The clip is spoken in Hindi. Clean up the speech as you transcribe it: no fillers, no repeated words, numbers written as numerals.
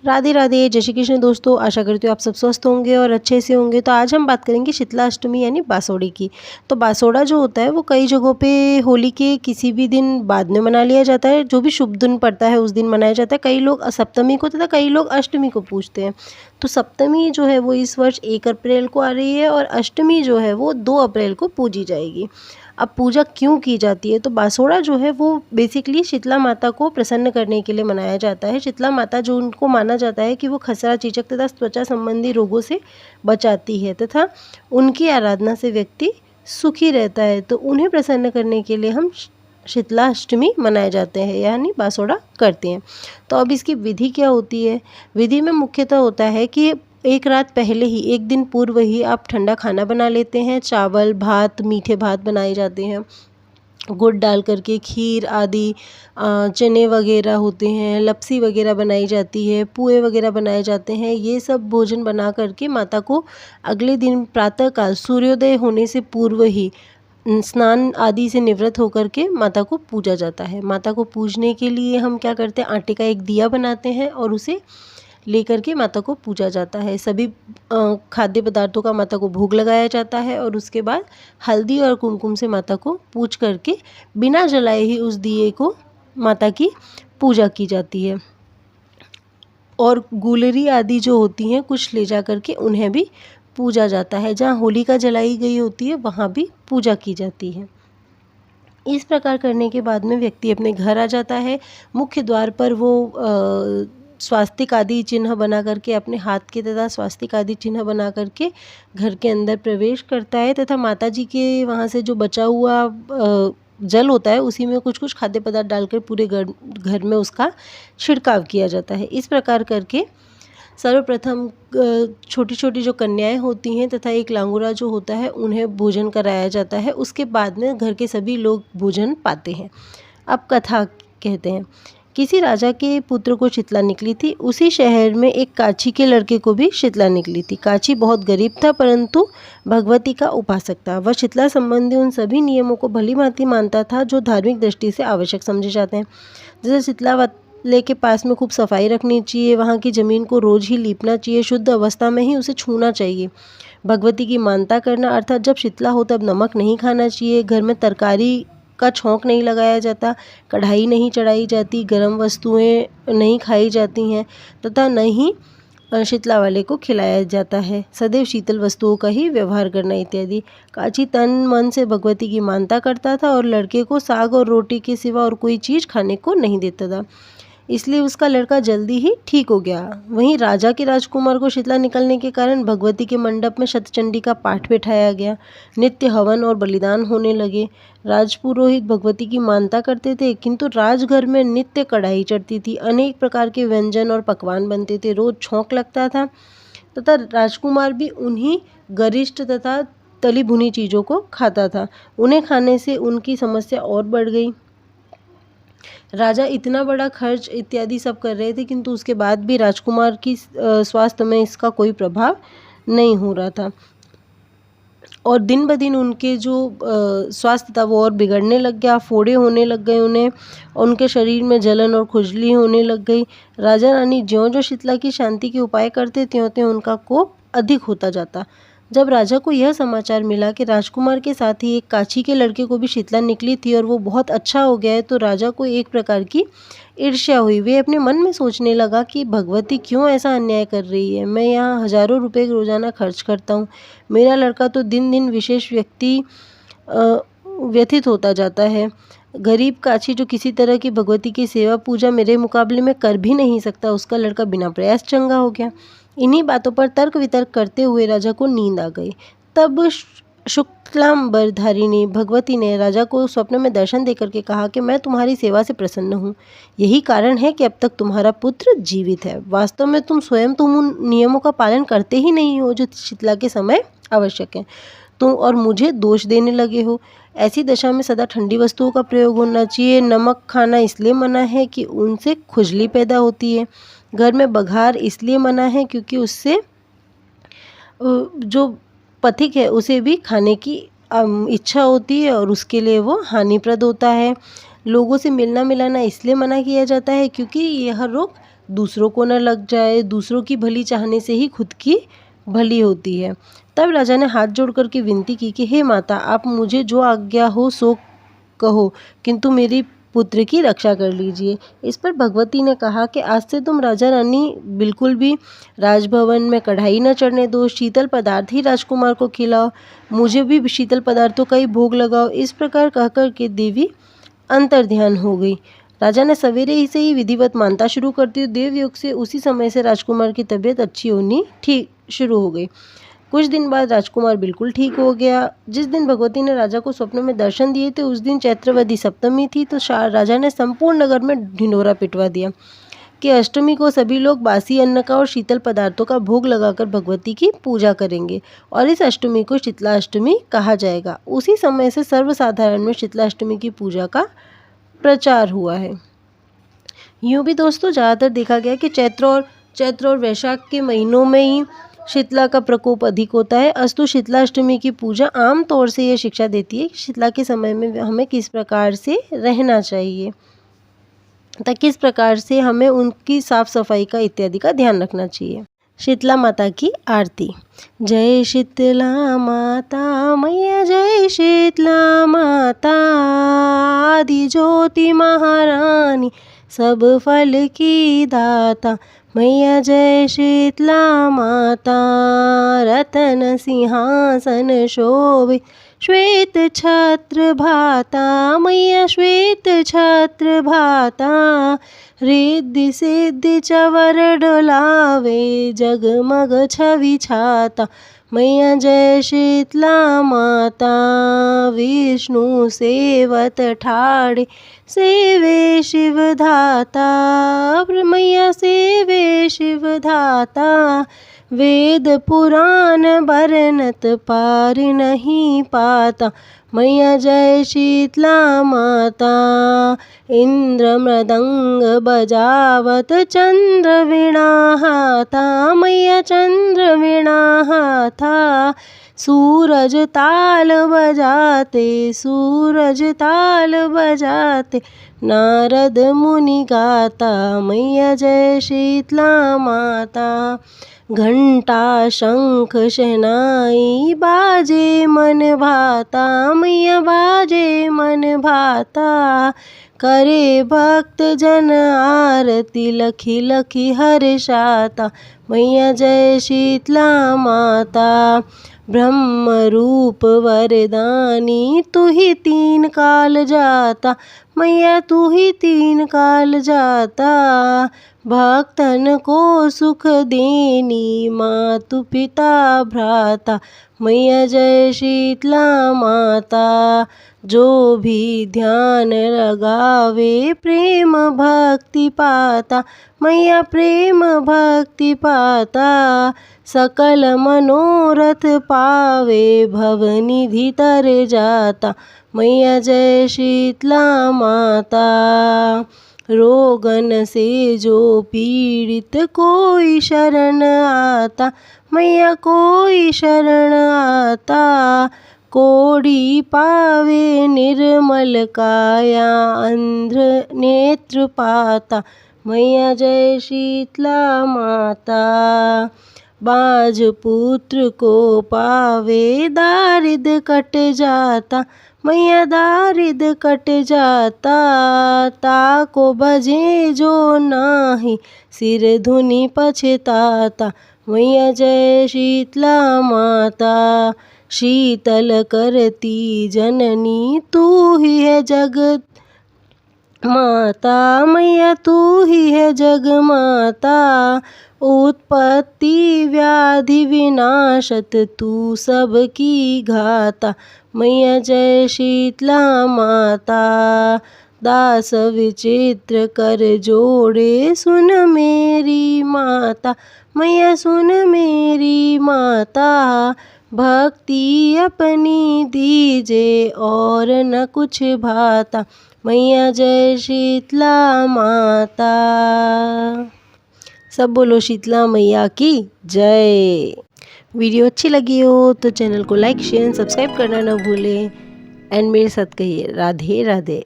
राधे राधे, जय श्री कृष्ण दोस्तों। आशा करती हूँ आप सब स्वस्थ होंगे और अच्छे से होंगे। तो आज हम बात करेंगे शीतला अष्टमी यानी बासोड़ी की। तो बासोड़ा जो होता है वो कई जगहों पे होली के किसी भी दिन बाद में मना लिया जाता है, जो भी शुभ दिन पड़ता है उस दिन मनाया जाता है। कई लोग सप्तमी को तथा कई लोग अष्टमी को पूजते हैं। तो सप्तमी जो है वो इस वर्ष 1 अप्रैल को आ रही है और अष्टमी जो है वो 2 अप्रैल को पूजी जाएगी। अब पूजा क्यों की जाती है? तो बासोड़ा जो है वो बेसिकली शीतला माता को प्रसन्न करने के लिए मनाया जाता है। शीतला माता जो उनको माना जाता है कि वो खसरा, चीचक तथा त्वचा संबंधी रोगों से बचाती है तथा उनकी आराधना से व्यक्ति सुखी रहता है। तो उन्हें प्रसन्न करने के लिए हम शीतला अष्टमी मनाए जाते हैं यानी बासोड़ा करते हैं। तो अब इसकी विधि क्या होती है? विधि में मुख्यतः होता है कि एक रात पहले ही, एक दिन पूर्व ही आप ठंडा खाना बना लेते हैं। चावल, भात, मीठे भात बनाए जाते हैं, गुड़ डाल करके, खीर आदि, चने वगैरह होते हैं, लपसी वगैरह बनाई जाती है, पुए वगैरह बनाए जाते हैं। ये सब भोजन बना करके माता को अगले दिन प्रातःकाल सूर्योदय होने से पूर्व ही स्नान आदि से निवृत्त होकर के माता को पूजा जाता है। माता को पूजने के लिए हम क्या करते हैं, आटे का एक दिया बनाते हैं और उसे लेकर के माता को पूजा जाता है। सभी खाद्य पदार्थों का माता को भोग लगाया जाता है और उसके बाद हल्दी और कुमकुम से माता को पूज करके बिना जलाए ही उस दिए को माता की पूजा की जाती है। और गुलरी आदि जो होती हैं कुछ ले जा करके उन्हें भी पूजा जाता है। जहाँ होलिका जलाई गई होती है वहाँ भी पूजा की जाती है। इस प्रकार करने के बाद में व्यक्ति अपने घर आ जाता है। मुख्य द्वार पर वो स्वास्तिक आदि चिन्ह बना करके, अपने हाथ के तथा स्वास्तिक आदि चिन्ह बना करके घर के अंदर प्रवेश करता है तथा माता जी के वहाँ से जो बचा हुआ जल होता है उसी में कुछ कुछ खाद्य पदार्थ डालकर पूरे घर में उसका छिड़काव किया जाता है। इस प्रकार करके सर्वप्रथम छोटी छोटी जो कन्याएं होती हैं तथा एक लांगुरा जो होता है उन्हें भोजन कराया जाता है। उसके बाद में घर के सभी लोग भोजन पाते हैं। अब कथा कहते हैं। किसी राजा के पुत्र को शीतला निकली थी। उसी शहर में एक काची के लड़के को भी शीतला निकली थी। काची बहुत गरीब था परंतु भगवती का उपासक था। वह शीतला संबंधी उन सभी नियमों को भली भांति मानता था जो धार्मिक दृष्टि से आवश्यक समझे जाते हैं। जैसे शीतला वाले के पास में खूब सफाई रखनी चाहिए, वहाँ की ज़मीन को रोज ही लीपना चाहिए, शुद्ध अवस्था में ही उसे छूना चाहिए, भगवती की मानता करना अर्थात जब शीतला हो तब नमक नहीं खाना चाहिए, घर में तरकारी का छौंक नहीं लगाया जाता, कढ़ाई नहीं चढ़ाई जाती, गर्म वस्तुएं नहीं खाई जाती हैं तथा न ही शीतला वाले को खिलाया जाता है। सदैव शीतल वस्तुओं का ही व्यवहार करना इत्यादि। काची तन मन से भगवती की मानता करता था और लड़के को साग और रोटी के सिवा और कोई चीज़ खाने को नहीं देता था, इसलिए उसका लड़का जल्दी ही ठीक हो गया। वहीं राजा के राजकुमार को शीतला निकलने के कारण भगवती के मंडप में शतचंडी का पाठ बैठाया गया। नित्य हवन और बलिदान होने लगे। राजपुरोहित भगवती की मानता करते थे किंतु राजघर में नित्य कढ़ाई चढ़ती थी, अनेक प्रकार के व्यंजन और पकवान बनते थे, रोज छौंक लगता था तथा राजकुमार भी उन्हीं गरिष्ठ तथा तली भुनी चीज़ों को खाता था। उन्हें खाने से उनकी समस्या और बढ़ गई। राजा इतना बड़ा खर्च इत्यादि सब कर रहे थे किंतु उसके बाद भी राजकुमार की स्वास्थ्य में इसका कोई प्रभाव नहीं हो रहा था और दिन ब दिन उनके जो स्वास्थ्य था वो और बिगड़ने लग गया, फोड़े होने लग गए उन्हें, उनके शरीर में जलन और खुजली होने लग गई। राजा रानी ज्यों ज्यों शीतला की शांति के उपाय करते त्यों त्यों उनका कोप अधिक होता जाता। जब राजा को यह समाचार मिला कि राजकुमार के साथ ही एक काची के लड़के को भी शीतला निकली थी और वो बहुत अच्छा हो गया है, तो राजा को एक प्रकार की ईर्ष्या हुई। वे अपने मन में सोचने लगा कि भगवती क्यों ऐसा अन्याय कर रही है। मैं यहाँ हजारों रुपए रोजाना खर्च करता हूँ, मेरा लड़का तो दिन दिन विशेष व्यथित होता जाता है। गरीब काची जो किसी तरह की भगवती की सेवा पूजा मेरे मुकाबले में कर भी नहीं सकता, उसका लड़का बिना प्रयास चंगा हो गया। इन्हीं बातों पर तर्क वितर्क करते हुए राजा को नींद आ गई। तब शुक्लांबरधारिणी भगवती ने राजा को स्वप्न में दर्शन देकर के कहा कि मैं तुम्हारी सेवा से प्रसन्न हूँ, यही कारण है कि अब तक तुम्हारा पुत्र जीवित है। वास्तव में तुम उन नियमों का पालन करते ही नहीं हो जो शीतला के समय आवश्यक है, तुम और मुझे दोष देने लगे हो। ऐसी दशा में सदा ठंडी वस्तुओं का प्रयोग होना चाहिए। नमक खाना इसलिए मना है कि उनसे खुजली पैदा होती है। घर में बघार इसलिए मना है क्योंकि उससे जो पथिक है उसे भी खाने की इच्छा होती है और उसके लिए वो हानिप्रद होता है। लोगों से मिलना मिलाना इसलिए मना किया जाता है क्योंकि यह रोग दूसरों को न लग जाए, दूसरों की भली चाहने से ही खुद की भली होती है। तब राजा ने हाथ जोड़ करके विनती की कि हे माता, आप मुझे जो आज्ञा हो सो कहो, किंतु मेरी पुत्र की रक्षा कर लीजिए। इस पर भगवती ने कहा कि आज से तुम राजा रानी बिल्कुल भी राजभवन में कढ़ाई न चढ़ने दो, शीतल पदार्थ ही राजकुमार को खिलाओ, मुझे भी शीतल पदार्थों का ही भोग लगाओ। इस प्रकार कहकर के देवी अंतर्ध्यान हो गई। राजा ने सवेरे ही से ही विधिवत मानता शुरू कर दी। देवयोग से उसी समय से राजकुमार की तबीयत अच्छी होनी ठीक शुरू हो गई। कुछ दिन बाद राजकुमार बिल्कुल ठीक हो गया। जिस दिन भगवती ने राजा को स्वप्न में दर्शन दिए थे उस दिन चैत्रवदी सप्तमी थी। तो राजा ने संपूर्ण नगर में ढिंढोरा पिटवा दिया कि अष्टमी को सभी लोग बासी अन्न का और शीतल पदार्थों का भोग लगाकर भगवती की पूजा करेंगे और इस अष्टमी को शीतलाष्टमी कहा जाएगा। उसी समय से सर्वसाधारण में शीतलाष्टमी की पूजा का प्रचार हुआ है। यूँ भी दोस्तों ज़्यादातर देखा गया कि चैत्र और वैशाख के महीनों में ही शीतला का प्रकोप अधिक होता है। अस्तु शीतलाष्टमी की पूजा आम तौर से ये शिक्षा देती है कि शीतला के समय में हमें किस प्रकार से रहना चाहिए, किस प्रकार से हमें उनकी साफ सफाई का इत्यादि का ध्यान रखना चाहिए। शीतला माता की आरती। जय शीतला माता मैया, जय शीतला माता, आदि ज्योति महारानी, सब फल की दाता। मैया जय शीतला माता, रतन सिंहासन शोभित, श्वेत छत्र भाता। मैया श्वेत छत्र भाता, रिद्धि सिद्धि चवर डोलावे, जगमग छवि छाता। मैया जय शीतला माता, विष्णु सेवत ठाड़े, सेवे शिव धाता। मैया सेवे शिव धाता, वेद पुराण बरनत पार नहीं पाता। मैया जय शीतला माता, इंद्र मृदंग बजावत, चंद्र वीणा हाथा। मैया चंद्र वीणा हाथा, सूरज ताल बजाते, सूरज ताल बजाते, नारद मुनि गाता। मैया जय शीतला माता, घंटा शंख शहनाई, बाजे मन भाता। मैया बाजे मन भाता, करे भक्त जन आरती, लखी लखी हर्षाता। मैया जय शीतला माता, ब्रह्म रूप वरदानी, तू ही तीन काल जाता। मैया तू ही तीन काल जाता, भक्तन को सुख देनी, मातु पिता भ्राता। मैया जय शीतला माता, जो भी ध्यान लगावे, प्रेम भक्ति पाता। मैया प्रेम भक्ति पाता, सकल मनोरथ पावे, भवनिधि तर जाता। मैया जय शीतला माता, रोगन से जो पीड़ित, कोई शरण आता। मैया कोई शरण आता, कोड़ी पावे निर्मल काया, अंध नेत्र पाता। मैया जय शीतला माता, बाज पुत्र को पावे, दारिद्र कट जाता। मैया दारिद्र कट जाता, ताको भजे जो नाही, सिर धुनि पछताता। मैया जय शीतला माता, शीतल करती जननी, तू ही है जगत माता। मैया तू ही है जग माता, उत्पत्ति व्याधि विनाशत, तू सबकी घाता। मैया जय शीतला माता, दास विचित्र कर जोड़े, सुन मेरी माता। मैया सुन मेरी माता, भक्ति अपनी दीजे और न कुछ भाता। मैया जय शीतला माता। सब बोलो शीतला मैया की जय। वीडियो अच्छी लगी हो तो चैनल को लाइक शेयर सब्सक्राइब करना ना भूलें एंड मेरे साथ कहिए राधे राधे।